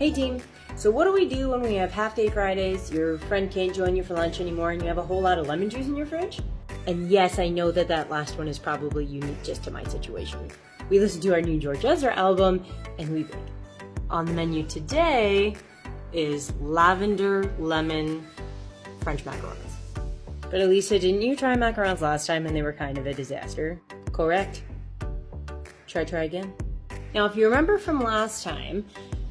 Hey team, so what do we do when we have half-day Fridays, your friend can't join you for lunch anymore, and you have a whole lot of lemon juice in your fridge? And yes, I know that that last one is probably unique just to my situation. We listened to our new George Ezra album, and we bake. On the menu today is lavender lemon French macarons. But Elisa, didn't you try macarons last time and they were kind of a disaster? Correct? Try again? Now, if you remember from last time,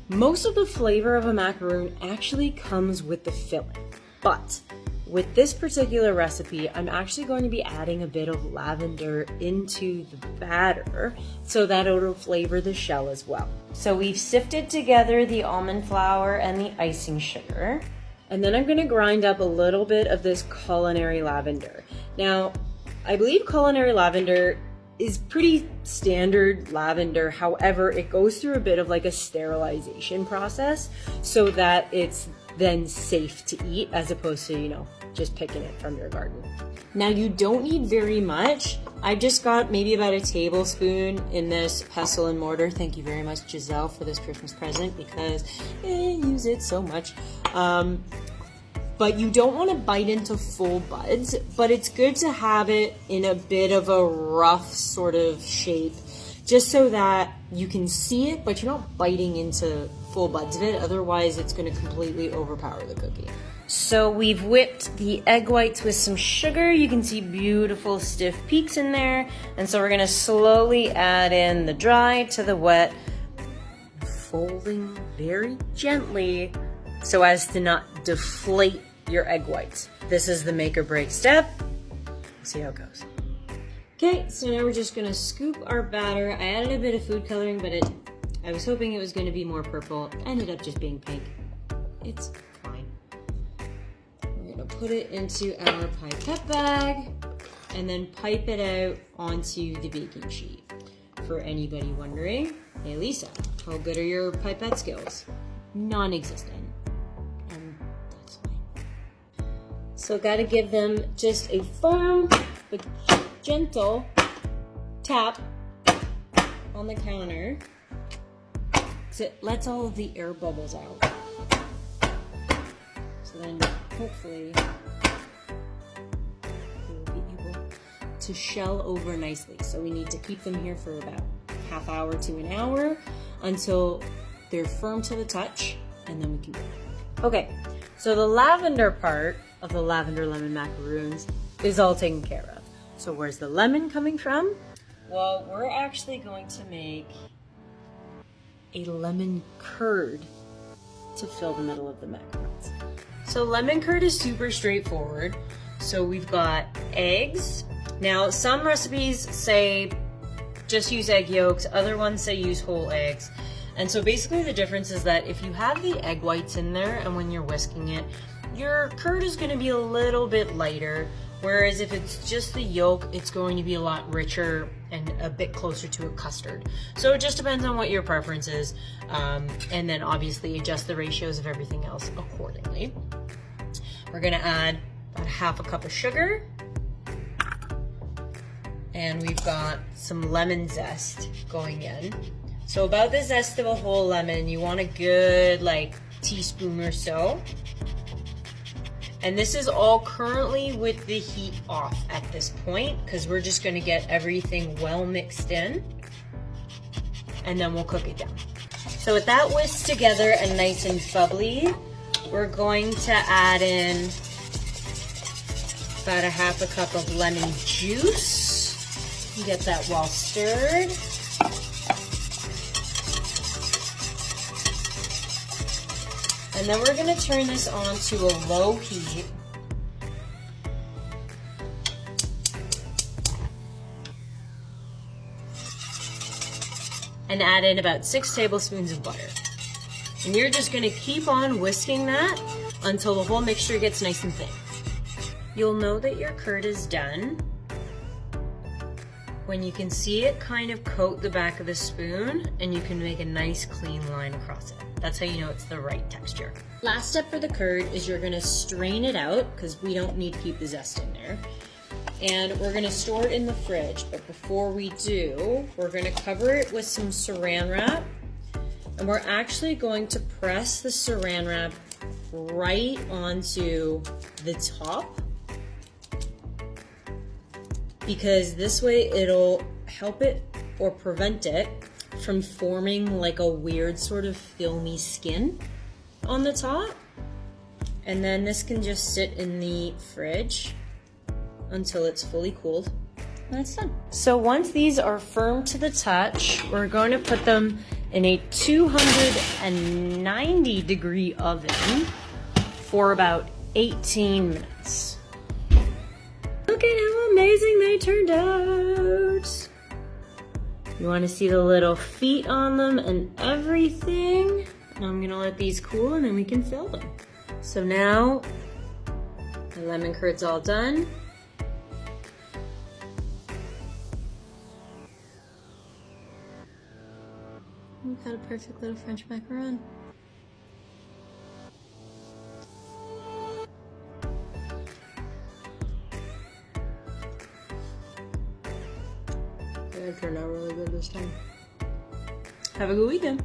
most of the flavor of a macaroon actually comes with the filling. But with this particular recipe, I'm actually going to be adding a bit of lavender into the batter so that it'll flavor the shell as well. So we've sifted together the almond flour and the icing sugar. And then I'm gonna grind up a little bit of this culinary lavender. Now, I believe culinary lavender is pretty standard lavender. However, it goes through a bit of like a sterilization process so that it's then safe to eat as opposed to, you know, just picking it from your garden. Now you don't need very much. I just got maybe about a tablespoon in this pestle and mortar. Thank you very much, Giselle, for this Christmas present because I use it so much. But you don't want to bite into full buds, but it's good to have it in a bit of a rough sort of shape, just so that you can see it, but you're not biting into full buds of it. Otherwise, it's going to completely overpower the cookie. So we've whipped the egg whites with some sugar. You can see beautiful stiff peaks in there. And so we're going to slowly add in the dry to the wet, folding very gently so as to not deflate your egg whites. This is the make or break step. We'll see how it goes. Okay, so now we're just gonna scoop our batter. I added a bit of food coloring, but I was hoping it was gonna be more purple. Ended up just being pink. It's fine. We're gonna put it into our pipette bag and then pipe it out onto the baking sheet. For anybody wondering, hey Lisa, how good are your pipette skills? Non-existent. So gotta give them just a firm but gentle tap on the counter so it lets all of the air bubbles out. So then hopefully we'll be able to shell over nicely. So we need to keep them here for about half hour to an hour until they're firm to the touch, and then we can bake. Okay, so the lavender part of the lavender lemon macaroons is all taken care of. So where's the lemon coming from? Well, we're actually going to make a lemon curd to fill the middle of the macarons. So lemon curd is super straightforward. So we've got eggs. Now, some recipes say just use egg yolks, other ones say use whole eggs. And so basically the difference is that if you have the egg whites in there and when you're whisking it, your curd is going to be a little bit lighter, whereas if it's just the yolk, it's going to be a lot richer and a bit closer to a custard. So it just depends on what your preference is, and then obviously adjust the ratios of everything else accordingly. We're going to add about half a cup of sugar, and we've got some lemon zest going in. So about the zest of a whole lemon, you want a good like teaspoon or so. And this is all currently with the heat off at this point because we're just going to get everything well mixed in and then we'll cook it down. So with that whisked together and nice and bubbly, we're going to add in about a half a cup of lemon juice. Get that well stirred. And then we're going to turn this on to a low heat. And add in about 6 tablespoons of butter. And you're just going to keep on whisking that until the whole mixture gets nice and thick. You'll know that your curd is done when you can see it kind of coat the back of the spoon and you can make a nice clean line across it. That's how you know it's the right texture. Last step for the curd is you're gonna strain it out because we don't need to keep the zest in there. And we're gonna store it in the fridge, but before we do, we're gonna cover it with some saran wrap And we're actually going to press the saran wrap right onto the top, because this way it'll help it or prevent it from forming like a weird sort of filmy skin on the top. And then this can just sit in the fridge until it's fully cooled. And it's done. So once these are firm to the touch, we're going to put them in a 290-degree oven for about 18 minutes. Look at how amazing they turned out. You want to see the little feet on them and everything. And I'm gonna let these cool and then we can fill them. So now the lemon curd's all done. We've got a perfect little French macaron. It turned out really good this time. Have a good weekend.